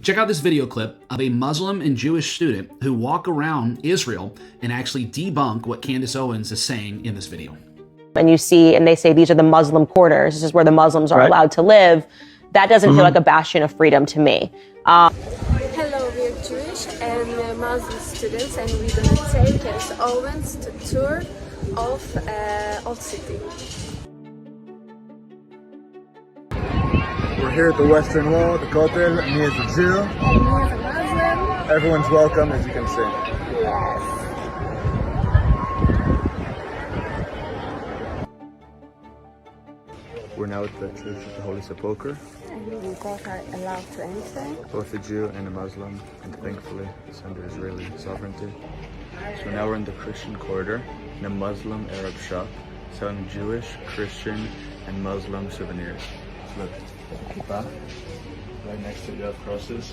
Check out this video clip of a Muslim and Jewish student who walk around Israel and actually debunk what Candace Owens is saying in this video. And you see, and they say these are the Muslim quarters. This is where the Muslims are allowed to live. That doesn't feel like a bastion of freedom to me. Hello, we're Jewish and Muslim students, and we're going to take Candace Owens to tour of Old City. We're here at the Western Wall, the Kotel. Me as a Jew. And me as a Muslim. Everyone's welcome, as you can see. Yes. We're now at the Church of the Holy Sepulchre. And we both are allowed to enter. Both a Jew and a Muslim, and thankfully it's under Israeli sovereignty. So now we're in the Christian quarter, in a Muslim Arab shop, selling Jewish, Christian, and Muslim souvenirs. Look, kippah, right next to it you have crosses.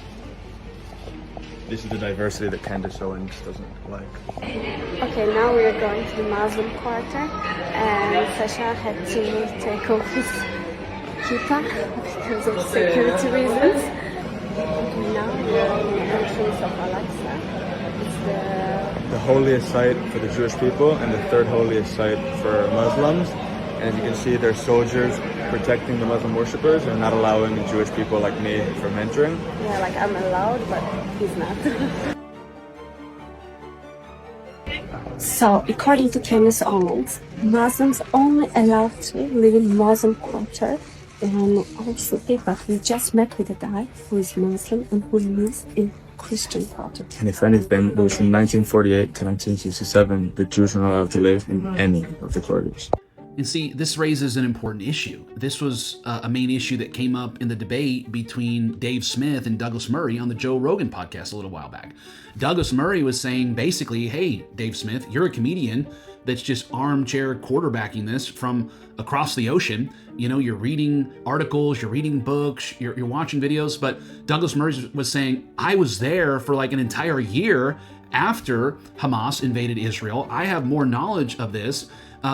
This is the diversity that Candace Owens doesn't like. Okay, now we are going to the Muslim quarter, and Sasha had to take off his kippah because of security reasons. Okay, now we are in the entrance of Al-Aqsa. It's the holiest site for the Jewish people and the third holiest site for Muslims. And as you can see, there's soldiers protecting the Muslim worshippers and not allowing the Jewish people like me from entering. Yeah, like I'm allowed, but he's not. So, according to Candace Owens, Muslims only allowed to live in Muslim quarter and also, but we just met with a guy who is Muslim and who lives in Christian quarter. And if anything, it was from 1948 to 1967, the Jews were not allowed to live in any of the quarters. And see, this raises an important issue. This was a main issue that came up in the debate between Dave Smith and Douglas Murray on the Joe Rogan podcast a little while back. Douglas Murray was saying basically, hey, Dave Smith, you're a comedian that's just armchair quarterbacking this from across the ocean. You know, you're reading articles, you're reading books, you're watching videos. But Douglas Murray was saying, I was there for like an entire year after Hamas invaded Israel. I have more knowledge of this.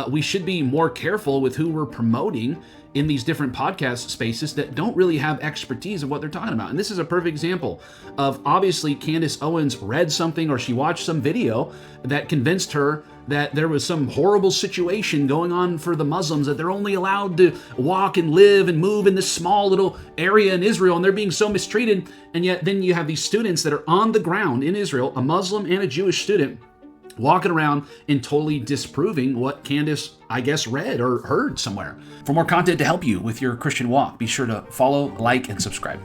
We should be more careful with who we're promoting in these different podcast spaces that don't really have expertise of what they're talking about. And this is a perfect example of, obviously, Candace Owens read something or she watched some video that convinced her that there was some horrible situation going on for the Muslims, that they're only allowed to walk and live and move in this small little area in Israel and they're being so mistreated. And yet then you have these students that are on the ground in Israel, a Muslim and a Jewish student, walking around and totally disproving what Candace, I guess, read or heard somewhere. For more content to help you with your Christian walk, be sure to follow, like, and subscribe.